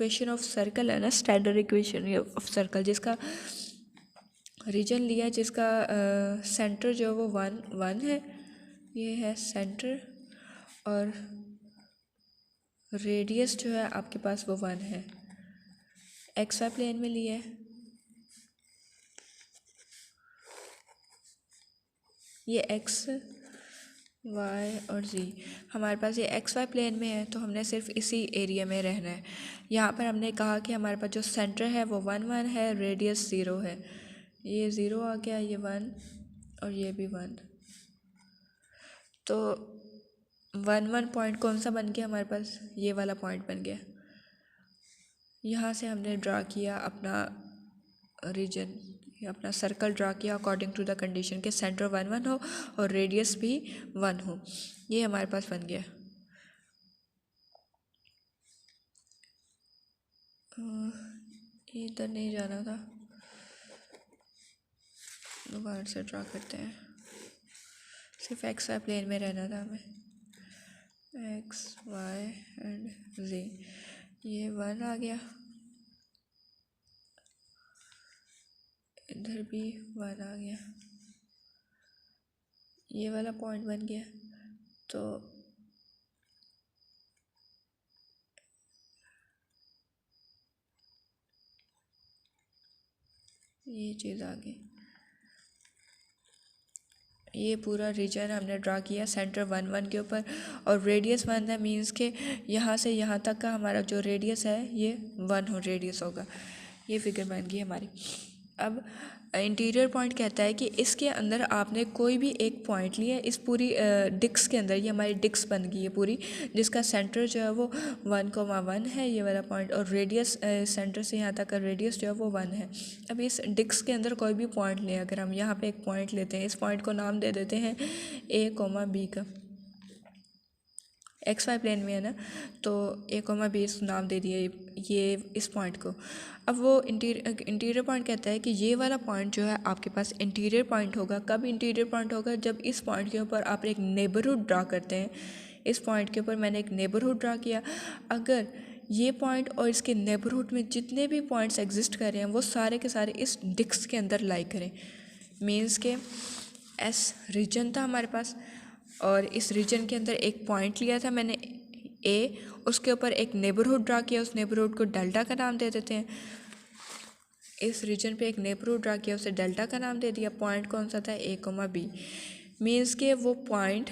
Equation of circle है ना, standard equation of circle, जिसका रीजन लिया है, जिसका सेंटर जो है वो 1 है, ये है सेंटर, और रेडियस जो है आपके पास वो 1 है। एक्स वाई प्लेन में लिया है, ये एक्स वाई और जी हमारे पास ये एक्स वाई प्लेन में है, तो हमने सिर्फ इसी एरिया में रहना है। यहाँ पर हमने कहा कि हमारे पास जो सेंटर है वो 1 है, रेडियस 0 है, ये 0 आ गया, ये 1 और ये भी 1। तो 1 पॉइंट कौन सा बन गया हमारे पास, ये वाला पॉइंट बन गया। यहाँ से हमने ड्रा किया अपना रीजन, अपना सर्कल ड्रा किया अकॉर्डिंग टू द कंडीशन के सेंटर 1 हो और रेडियस भी 1 हो, ये हमारे पास बन गया। इधर नहीं जाना था, दोबारा से ड्रा करते हैं, सिर्फ एक्स वाई प्लेन में रहना था हमें, एक्स वाई एंड जी। ये 1 आ गया, इधर भी 1 आ गया, ये वाला पॉइंट बन गया। तो ये चीज़ आ गई, ये पूरा रीजन हमने ड्रा किया सेंटर 1 के ऊपर, और रेडियस 1 है, मीन्स के यहाँ से यहाँ तक का हमारा जो रेडियस है ये 1 हो रेडियस होगा। ये फिगर बन गई हमारी। अब इंटीरियर पॉइंट कहता है कि इसके अंदर आपने कोई भी एक पॉइंट लिया, इस पूरी डिस्क के अंदर, ये हमारी डिस्क बन गई है पूरी, जिसका सेंटर जो है वो 1,1 है, ये वाला पॉइंट, और रेडियस सेंटर से यहाँ तक का रेडियस जो है वो 1 है। अब इस डिस्क के अंदर कोई भी पॉइंट लें, अगर हम यहाँ पे एक पॉइंट लेते हैं, इस पॉइंट को नाम दे देते हैं A, B का, एक्स वाई प्लेन में है ना, तो A, B नाम दे दिए ये इस पॉइंट को। अब वो इंटीरियर पॉइंट कहता है कि ये वाला पॉइंट जो है आपके पास इंटीरियर पॉइंट होगा। कब इंटीरियर पॉइंट होगा, जब इस पॉइंट के ऊपर आप एक नेबरहुड ड्रा करते हैं। इस पॉइंट के ऊपर मैंने एक नेबरहुड ड्रा किया, अगर ये पॉइंट और इसके नेबरहुड में जितने भी पॉइंट्स एग्जिस्ट कर रहे हैं वो सारे के सारे इस डिस्क के अंदर लाई करें। मीन्स के एस रीजन था हमारे पास, और इस रीजन के अंदर एक पॉइंट लिया था मैंने ए, उसके ऊपर एक नेबरहुड ड्रा किया, उस नेबरहुड को डेल्टा का नाम दे देते हैं। इस रीजन पे एक नेबरहुड ड्रा किया, उसे डेल्टा का नाम दे दिया। पॉइंट कौन सा था, A, B। मीन्स के वो पॉइंट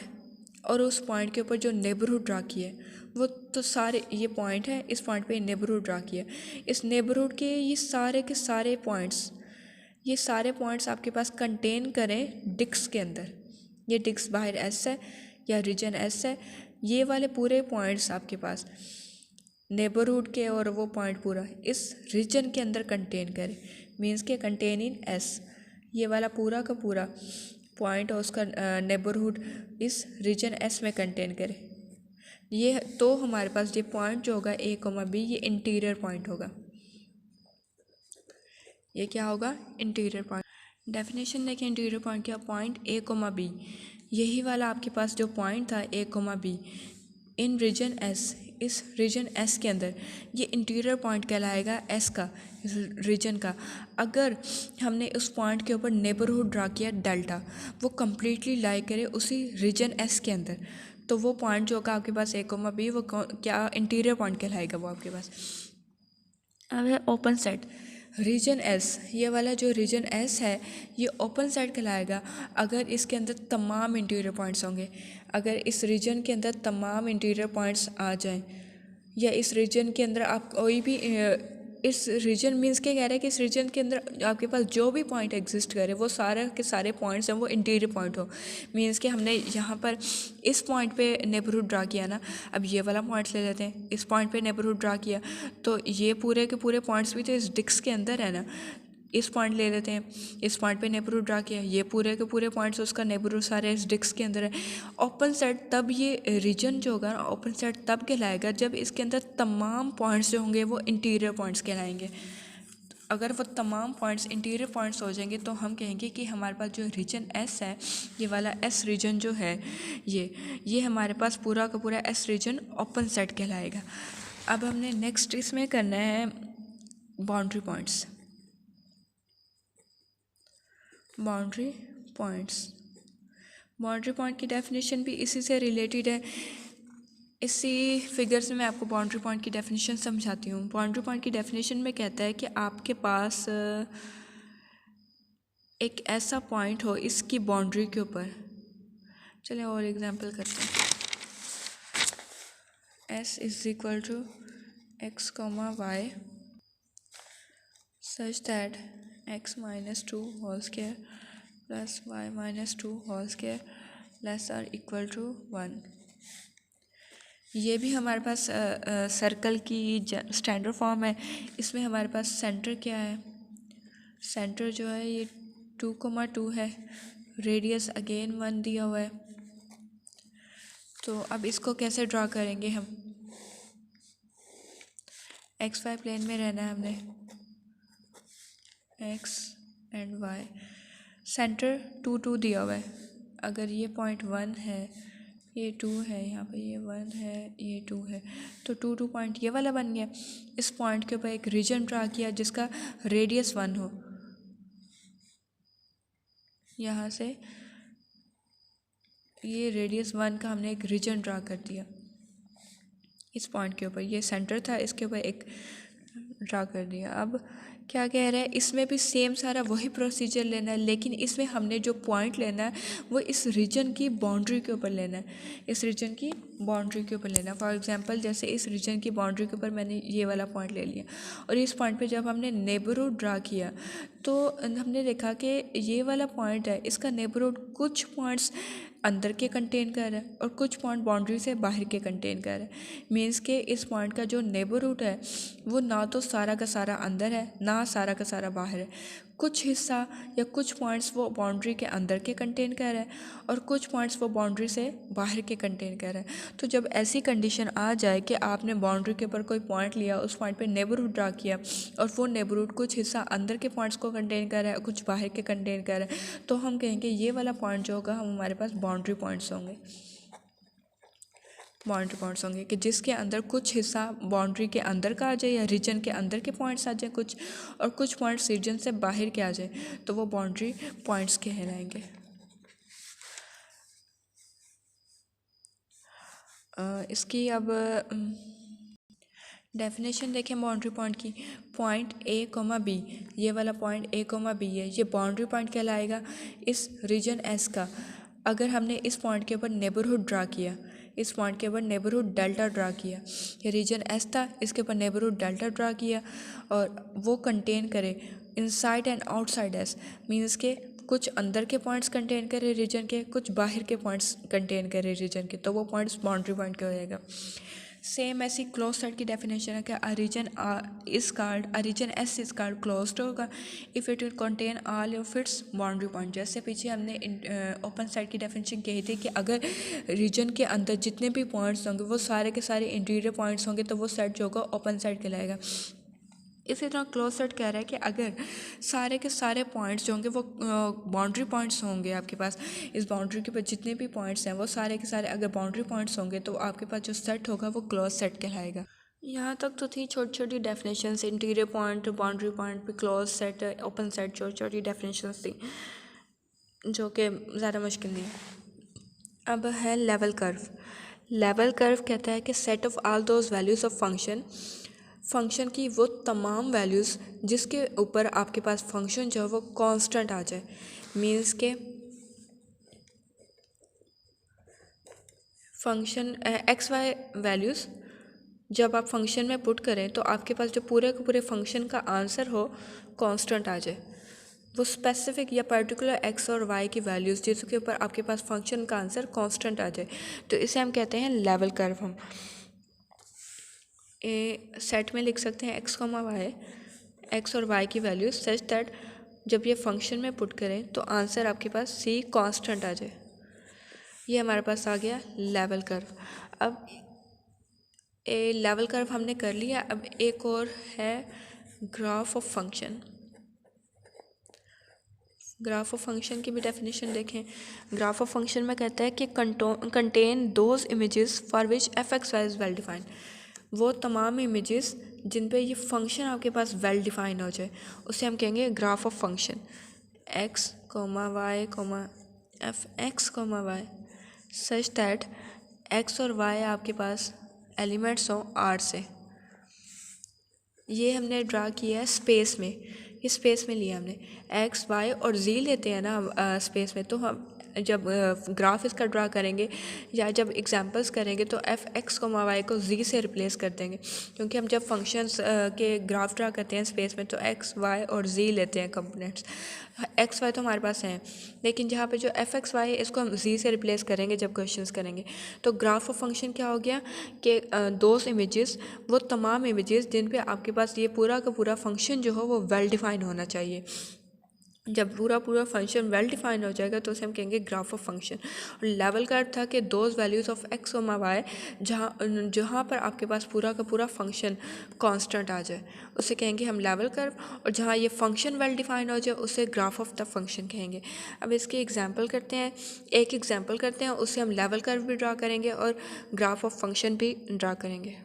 और उस पॉइंट के ऊपर जो नेबरहुड ड्रा किया वो तो सारे, ये पॉइंट है, इस पॉइंट पे नेबरहुड ड्रा किया, इस नेबरहुड के ये सारे के सारे पॉइंट्स, ये सारे पॉइंट्स आपके पास कंटेन करें डिस्क के अंदर। ये डिस्क बाहर एस है या रीजन एस है, ये वाले पूरे पॉइंट्स आपके पास नेबरहुड के और वो पॉइंट पूरा इस रीजन के अंदर कंटेन करें। मीन्स के कंटेन इन एस, ये वाला पूरा का पूरा पॉइंट और उसका नेबरहुड इस रीजन एस में कंटेन करे। ये तो हमारे पास ये पॉइंट जो होगा A, B, ये इंटीरियर पॉइंट होगा। ये क्या होगा, इंटीरियर पॉइंट। डेफिनेशन देखें इंटीरियर पॉइंट क्या, पॉइंट A, B, यही वाला आपके पास जो पॉइंट था A, B in region S, इस रीजन एस के अंदर, ये इंटीरियर पॉइंट कहलाएगा एस का, इस रीजन का। अगर हमने उस पॉइंट के ऊपर नेबरहुड ड्रा किया डेल्टा, वो कम्प्लीटली लाई करे उसी रीजन एस के अंदर, तो वो पॉइंट जो होगा आपके पास A, B, वो क्या इंटीरियर पॉइंट कहलाएगा वो आपके पास। अब है ओपन सेट रीजन एस, ये वाला जो रीजन एस है ये ओपन सेट कहलाएगा अगर इसके अंदर तमाम इंटीरियर पॉइंट्स होंगे। अगर इस रीजन के अंदर तमाम इंटीरियर पॉइंट्स आ जाएं, या इस रीजन के अंदर आप कोई भी इस रीजन मीन्स के कह रहे हैं कि इस रीजन के अंदर आपके पास जो भी पॉइंट एग्जिस्ट करे वो सारे के सारे पॉइंट्स हैं वो इंटीरियर पॉइंट हो। मीन्स कि हमने यहाँ पर इस पॉइंट पे नेबरहुड ड्रा किया ना, अब ये वाला पॉइंट्स ले लेते हैं, इस पॉइंट पे नेबरहुड ड्रा किया, तो ये पूरे के पूरे पॉइंट्स भी तो इस डिस्क के अंदर है ना। इस पॉइंट ले लेते हैं, इस पॉइंट पे नेबरहुड ड्रा किया, ये पूरे के पूरे पॉइंट्स उसका नेबरहुड सारे इस डिस्क के अंदर है। ओपन सेट तब, ये रीजन जो होगा ना ओपन सेट तब कहलाएगा जब इसके अंदर तमाम पॉइंट्स जो होंगे वो इंटीरियर पॉइंट्स कहलाएंगे। अगर वो तमाम पॉइंट्स इंटीरियर पॉइंट्स हो जाएंगे तो हम कहेंगे कि हमारे पास जो रीजन एस है, ये वाला एस रीजन जो है, ये हमारे पास पूरा का पूरा एस रीजन ओपन सेट कहलाएगा। अब हमने नेक्स्ट इसमें करना है बाउंड्री पॉइंट्स। बाउंड्री पॉइंट की डेफिनेशन भी इसी से रिलेटेड है। इसी फिगर्स में मैं आपको बाउंड्री पॉइंट की डेफिनेशन समझाती हूँ। बाउंड्री पॉइंट की डेफिनेशन में कहता है कि आपके पास एक ऐसा पॉइंट हो इसकी बाउंड्री के ऊपर। चलिए और एग्जांपल करते हैं। S is equal to x, y such that x minus 2 whole square plus y minus 2 whole square less or equal to 1। ये भी हमारे पास सर्कल की स्टैंडर्ड फॉर्म है। इसमें हमारे पास सेंटर क्या है, सेंटर जो है ये 2,2 है, रेडियस अगेन 1 दिया हुआ है। तो अब इसको कैसे ड्रा करेंगे हम, एक्स वाई प्लेन में रहना है हमने, एक्स एंड वाई। सेंटर 2,2 दिया हुआ है। अगर ये पॉइंट 1 है, ये 2 है, यहाँ पे ये 1 है, ये 2 है, तो 2,2 पॉइंट ये वाला बन गया। इस पॉइंट के ऊपर एक रीजन ड्रा किया जिसका रेडियस 1 हो। यहाँ से ये रेडियस 1 का हमने एक रीजन ड्रा कर दिया इस पॉइंट के ऊपर। ये सेंटर था, इसके ऊपर एक ड्रा कर दिया। अब क्या कह रहे हैं, इसमें भी सेम सारा वही प्रोसीजर लेना है, लेकिन इसमें हमने जो पॉइंट लेना है वो इस रीजन की बाउंड्री के ऊपर लेना है, इस रीजन की बाउंड्री के ऊपर लेना है। फॉर एग्जांपल जैसे इस रीजन की बाउंड्री के ऊपर मैंने ये वाला पॉइंट ले लिया, और इस पॉइंट पे जब हमने नेबरहुड ड्रा किया तो हमने देखा कि ये वाला पॉइंट है, इसका नेबरहुड कुछ पॉइंट्स अंदर के कंटेन कर रहा है और कुछ पॉइंट बाउंड्री से बाहर के कंटेन कर रहा है। मीन्स के इस पॉइंट का जो नेबरहुड है वो ना तो सारा का सारा अंदर है, ना सारा का सारा बाहर है। कुछ हिस्सा या कुछ पॉइंट्स वो बाउंड्री के अंदर के कंटेन कर रहा है और कुछ पॉइंट्स वो बाउंड्री से बाहर के कंटेन कर रहा है। तो जब ऐसी कंडीशन आ जाए कि आपने बाउंड्री के ऊपर कोई पॉइंट लिया, उस पॉइंट पे नेबरहुड ड्रा किया और वो नेबरहुड कुछ हिस्सा अंदर के पॉइंट्स को कंटेन कर रहा है, कुछ बाहर के कंटेन कर रहा है, तो हम कहेंगे ये वाला पॉइंट जो होगा हम हमारे पास बाउंड्री पॉइंट्स होंगे। बाउंड्री पॉइंट्स होंगे कि जिसके अंदर कुछ हिस्सा बाउंड्री के अंदर का आ जाए या रीजन के अंदर के पॉइंट्स आ जाए कुछ, और कुछ पॉइंट्स रीजन से बाहर के आ जाए, तो वो बाउंड्री पॉइंट्स कहलाएंगे। इसकी अब डेफिनेशन देखें बाउंड्री पॉइंट की। पॉइंट ए कोमा बी, ये वाला पॉइंट ए कोमा बी है, ये बाउंड्री पॉइंट कहलाएगा इस रीजन एस का। अगर हमने इस पॉइंट के ऊपर नेबरहुड ड्रा किया, इस पॉइंट के ऊपर नेबरहुड डेल्टा ड्रा किया, ये रीजन एस था, इसके ऊपर नेबरहुड डेल्टा ड्रा किया और वो कंटेन करे inside and outside S. Means के कुछ अंदर के पॉइंट्स कंटेन करे रीजन के, कुछ बाहर के पॉइंट्स कंटेन करे रीजन के, तो वो पॉइंट्स बाउंड्री पॉइंट का हो जाएगा। सेम ऐसी क्लोज सेट की डेफिनेशन है कि a region S is called closed होगा if it will contain all of its boundary point. जैसे पीछे हमने ओपन सेट की डेफिनेशन कही थी कि अगर रीजन के अंदर जितने भी पॉइंट्स होंगे वो सारे के सारे इंटीरियर पॉइंट्स होंगे तो वो सेट जो होगा ओपन सेट कहलाएगा। इसी तरह क्लोज सेट कह रहा है कि अगर सारे के सारे पॉइंट्स जो होंगे वो बाउंड्री पॉइंट्स होंगे आपके पास, इस बाउंड्री के पास जितने भी पॉइंट्स हैं वो सारे के सारे अगर बाउंड्री पॉइंट्स होंगे तो आपके पास जो सेट होगा वो क्लोज सेट कहलाएगा। यहाँ तक तो थी छोटी छोटी definitions, interior point, boundary point पे क्लोज सेट, ओपन सेट, छोटी छोटी डेफिनेशंस थी जो कि ज़्यादा मुश्किल नहीं। अब है लेवल कर्व। लेवल कर्व कहता है कि set of all those values of function की वो तमाम वैल्यूज़ जिसके ऊपर आपके पास फंक्शन जो है वो कांस्टेंट आ जाए। मीन्स के फंक्शन एक्स वाई वैल्यूज़ जब आप फंक्शन में पुट करें तो आपके पास जो पूरे के पूरे फंक्शन का आंसर हो कांस्टेंट आ जाए। वो स्पेसिफिक या पर्टिकुलर एक्स और वाई की वैल्यूज़ जिसके ऊपर आपके पास फंक्शन का आंसर कांस्टेंट आ जाए, तो इसे हम कहते हैं लेवल कर्व। हम सेट में लिख सकते हैं एक्स कॉमा वाई, एक्स और वाई की वैल्यूज सच दैट जब ये फंक्शन में पुट करें तो आंसर आपके पास सी कांस्टेंट आ जाए। ये हमारे पास आ गया लेवल कर्व। अब लेवल कर्व हमने कर लिया। अब एक और है graph of function. Graph of function की भी डेफिनेशन देखें। ग्राफ ऑफ फंक्शन में कहता है कि contain those images for which F X Y is well defined. वो तमाम इमेजेस जिन पे ये फंक्शन आपके पास वेल डिफाइन हो जाए उसे हम कहेंगे graph of function x, y, f(x, y) such that x और y आपके पास एलिमेंट्स हों R से। ये हमने ड्रा किया है स्पेस में, ये स्पेस में लिया हमने x, y और z लेते हैं ना स्पेस में, तो हम जब ग्राफ इसका ड्रा करेंगे या जब एग्जांपल्स करेंगे तो f(x, y) को z से रिप्लेस कर देंगे, क्योंकि हम जब फंक्शंस के ग्राफ ड्रा करते हैं स्पेस में तो x, y और z लेते हैं कंपोनेंट्स। x, y तो हमारे पास हैं, लेकिन जहाँ पे जो f(x, y) है इसको हम z से रिप्लेस करेंगे जब क्वेश्चंस करेंगे। तो ग्राफ ऑफ फंक्शन क्या हो गया कि दोज इमेजेस, वो तमाम इमेजेस जिन पे आपके पास ये पूरा का पूरा फंक्शन जो हो वो वेल डिफाइन होना चाहिए। जब पूरा फंक्शन वेल डिफाइन हो जाएगा तो उसे हम कहेंगे ग्राफ ऑफ फंक्शन। और लेवल का अर्थ था कि those values of x, y जहाँ पर आपके पास पूरा का पूरा फंक्शन कांस्टेंट आ जाए उसे कहेंगे हम लेवल कर्व, और जहाँ ये फंक्शन वेल डिफाइन हो जाए उसे ग्राफ ऑफ द फंक्शन कहेंगे। अब इसकी एग्जांपल करते हैं, एक एग्जांपल करते हैं, उससे हम लेवल कर्व भी ड्रा करेंगे और ग्राफ ऑफ फंक्शन भी ड्रा करेंगे।